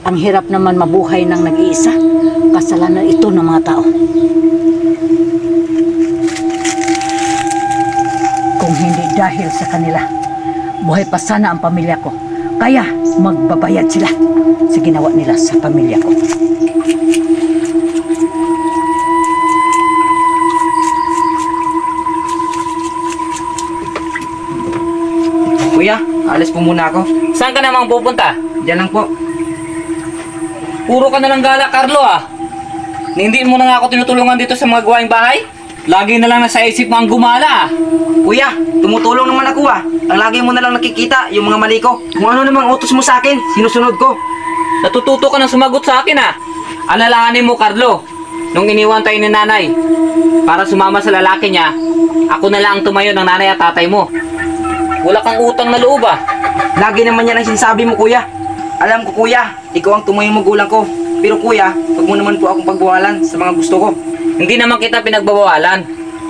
Ang hirap naman mabuhay ng nag-iisa. Kasalanan ito ng mga tao. Kung hindi dahil sa kanila, buhay pa sana ang pamilya ko. Kaya magbabayad sila sa ginawa nila sa pamilya ko. Kuya, alis po muna ako. Saan ka namang pupunta? Diyan lang po. Puro ka na lang gala, Carlo ah. Hindi mo na nga ako tinutulungan dito sa mga gawaing bahay? Lagi na lang nasa isip mo ang gumala ah. Kuya, tumutulong naman ako ah. Ang lagi mo na lang nakikita, yung mga mali ko. Kung ano namang utos mo sa akin, sinusunod ko. Natututo ka na sumagot sa akin ah. Alalahanin mo, Carlo. Nung iniwan tayo ni nanay, para sumama sa lalaki niya, ako na lang ang tumayo ng nanay at tatay mo. Wala kang utang na loob ah. Lagi naman yan ang sinasabi mo, kuya. Alam ko, kuya, ikaw ang tumayong magulang ko. Pero kuya, huwag mo naman po akong pagbawalan sa mga gusto ko. Hindi naman kita pinagbabawalan.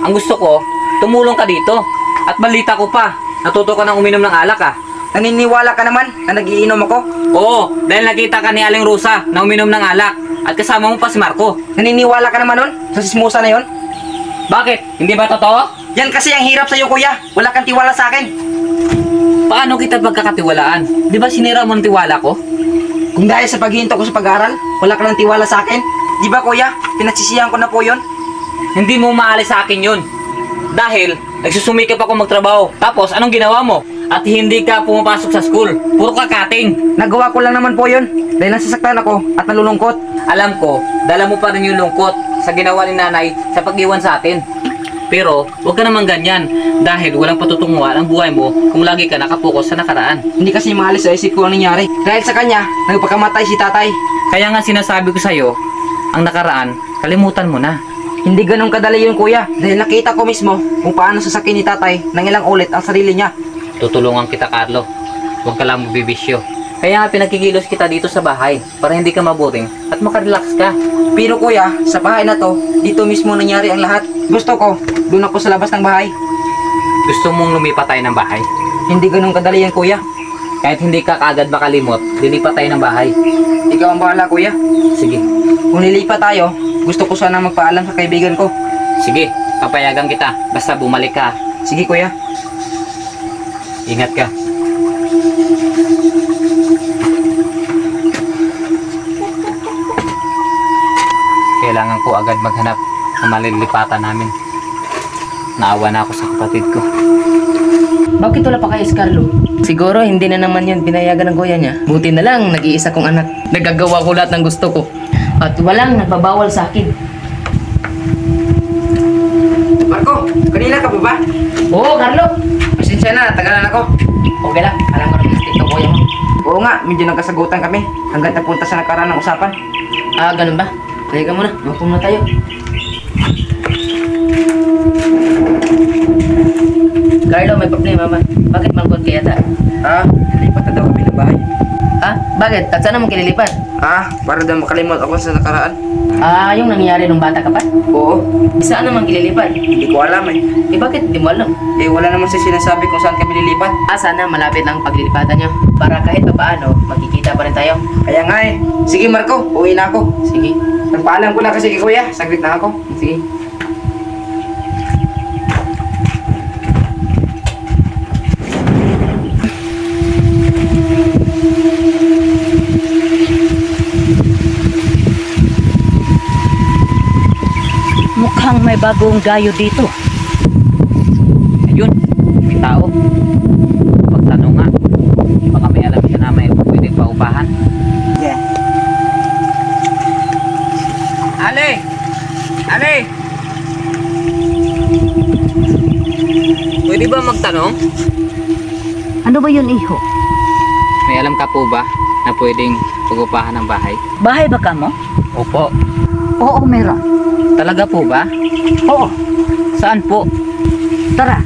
Ang gusto ko, tumulong ka dito. At balita ko pa, natuto ka ng uminom ng alak ah. Naniniwala ka naman na nagiinom ako? Oo, dahil nakita ka ni Aling Rosa na uminom ng alak. At kasama mo pa si Marco. Naniniwala ka naman nun? Sa sismusa na yon? Bakit? Hindi ba totoo? Yan kasi ang hirap sa'yo, kuya. Wala kang tiwala sa akin. Paano kita pagkakatiwalaan? Di ba sinira mo ang tiwala ko? Kung dahil sa paghihinto ko sa pag-aaral, wala ka ng tiwala sa akin. Di ba, kuya? Pinagsisihan ko na po yon. Hindi mo maalis sa akin yun. Dahil nagsusumikap ako magtrabaho. Tapos anong ginawa mo? At hindi ka pumapasok sa school. Puro ka cutting. Nagawa ko lang naman po yon. Dahil nasasaktan ako at nalulungkot. Alam ko, dala mo pa rin yung lungkot sa ginawa ni nanay sa pag-iwan sa atin. Pero huwag ka naman ganyan. Dahil walang patutunguhan ang buhay mo kung lagi ka nakapokus sa nakaraan. Hindi kasi maalis sa isip ko ang nangyari. Dahil sa kanya, nagpakamatay si tatay. Kaya nga sinasabi ko sa'yo, ang nakaraan, kalimutan mo na. Hindi ganun kadali yun, kuya. Dahil nakita ko mismo kung paano sasakin ni tatay ng ilang ulit ang sarili niya. Tutulungan kita, Carlo. Huwag ka lang mabibisyo. Kaya nga pinakikilos kita dito sa bahay para hindi ka maboring at makarelax ka. Pero kuya, sa bahay na to, dito mismo nangyari ang lahat. Gusto ko, doon ako sa labas ng bahay. Gusto mong lumipat tayo ng bahay? Hindi ganun kadali yan, kuya. Kahit hindi ka kaagad makalimot, lilipat tayo ng bahay. Ikaw ang bahala, kuya. Sige. Kung nilipat tayo, gusto ko sana magpaalam sa kaibigan ko. Sige, papayagan kita. Basta bumalik ka. Sige, kuya. Ingat ka. Kailangan ko agad maghanap ng malilipatan namin. Naawa na ako sa kapatid ko. Bakit wala pa kay Carlo? Siguro hindi na naman yun pinayagan ng kuya niya. Buti na lang, nag-iisa kong anak. Nagagawa ko lahat ng gusto ko. At walang nagbabawal sa akin. Marco, kanina ka pa ba? Oo, Carlo! Pasensya na, natagalan ako. Okay lang, alam ko naman ito kuya mo. Oo nga, medyo nagkasagutan kami. Hanggang napunta sa nakaraan ng usapan. Ah, ganun ba? Kaya ka muna, mapo muna tayo. Carlo, may problema ba? Bakit mangkot kaya ta? Nilipat na daw kami ng bahay. Ha? Bakit? At saan mo kililipat? Para daw makalimot ako sa nakaraan. Yung nangyayari nung bata ka pa? Oo, Saan naman kililipat? hindi ko alam eh. Bakit? Di mo alam. Wala naman siya sinasabi kung saan kami lilipat. Sana malapit lang ang paglilipatan nyo. Para kahit pa paano, magkikita pa rin tayo. Kaya nga eh. Sige Marco, uwi na ako. Sige. Nagpaalam ko na kasi kay kuya. Saglit na ako. Sige. Mukhang may bagong gayo dito. Ayun, may tao. Pagtanong nga. Baka may alam siya na may pwedeng paupahan. Yeah. Ale! Ale! Pwede ba magtanong? Ano ba yun, iho? May alam ka po ba na pwedeng pag-upahan ng bahay? Bahay ba ka mo? Opo. Oo, meron. Talaga po ba? Oo. Saan po? Tara,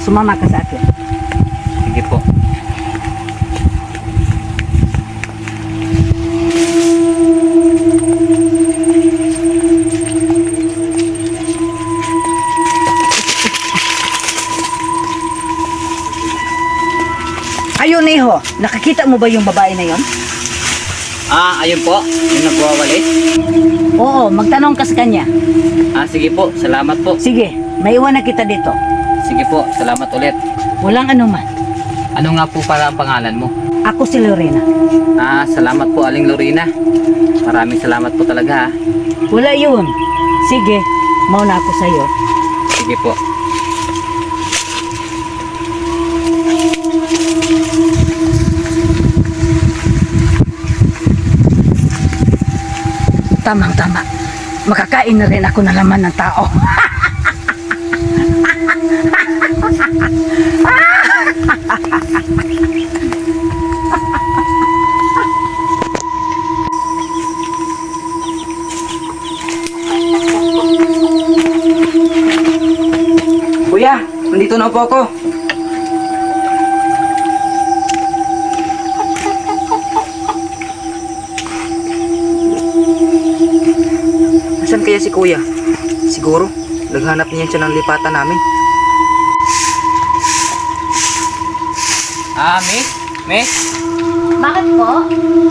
sumama ka sa akin. Sige po. Ayun, iho. Nakakita mo ba yung babae na yon? Ayun po. Yung nagwawalis. Oo, magtanong ka sa kanya. Sige po. Salamat po. Sige, may iwan na kita dito. Sige po. Salamat ulit. Walang anuman. Ano nga po para ang pangalan mo? Ako si Lorena. Salamat po, Aling Lorena. Maraming salamat po talaga, ha. Wala yun. Sige, mauna ako sa'yo. Sige po. Tamang-tama. Makakain na rin ako ng laman ng tao. Kuya, nandito na po ako. Nasaan kaya si kuya? Siguro, naghanap niya siya ng lipatan namin. Miss? Miss? Bakit po?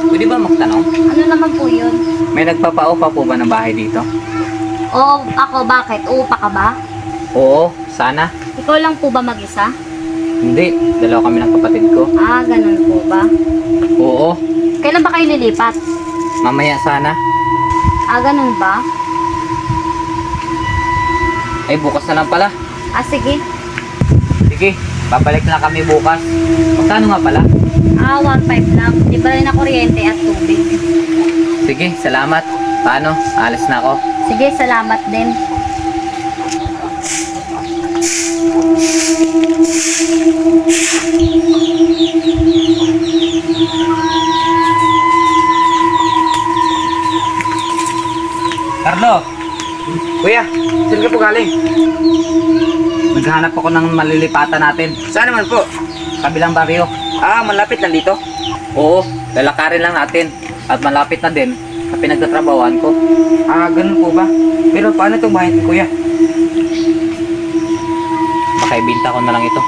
Pwede ba magtanong? Ano naman po yun? May nagpapaupa po ba ng bahay dito? O ako, bakit? Uupa ka ba? Oo, sana. Ikaw lang po ba mag-isa? Hindi, dalawa kami ng kapatid ko. Ganun po ba? Oo, Kailan ba kayo lilipat? mamaya sana. Ganun ba? Ay, bukas na lang pala. Sige. Sige, babalik na kami bukas. Magkano nga pala? 1.5 lang. Libre na kuryente at tubig. Sige, salamat. Paano? Alis na ako. Sige, salamat din. Carlo, Kuya, saan ka po galing? naghahanap ako ng malilipatan natin. Saan naman po? Kabilang baryo. Malapit lang dito. Oo, lalakarin lang natin. At malapit na din sa pinagtatrabawan ko. Ganun po ba? Pero paano itong bahay ni kuya? Baka ibinta ko na lang ito.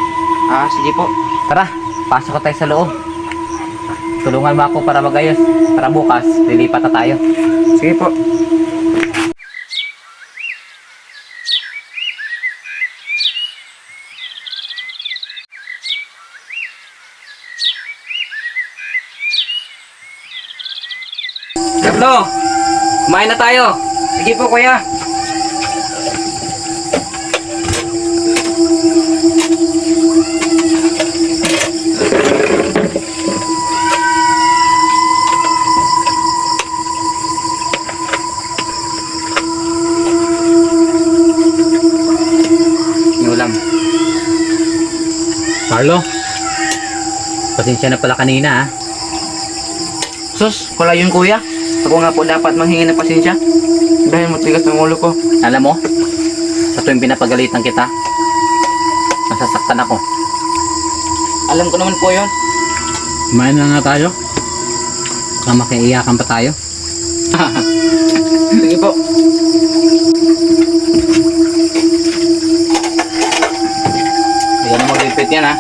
Sige po. Tara, pasok ko tayo sa loob. Tulungan mo ako para magayos. Para bukas, lilipat na tayo. Sige po. Carlo, kumain na tayo. Sige po kuya. Yung ulam. Carlo, pasensya na pala kanina, ha. Sus, wala yun kuya. Ako nga po dapat manghingi ng pasensya. Dahil matigas ng ulo ko. Alam mo, sa tuwing pinapagalitan kita, nasasaktan ako. Alam ko naman po yun. Kumain na nga tayo. Baka makiiyakan pa tayo. Sige po. Hindi ka na mag-repeat yan, ha.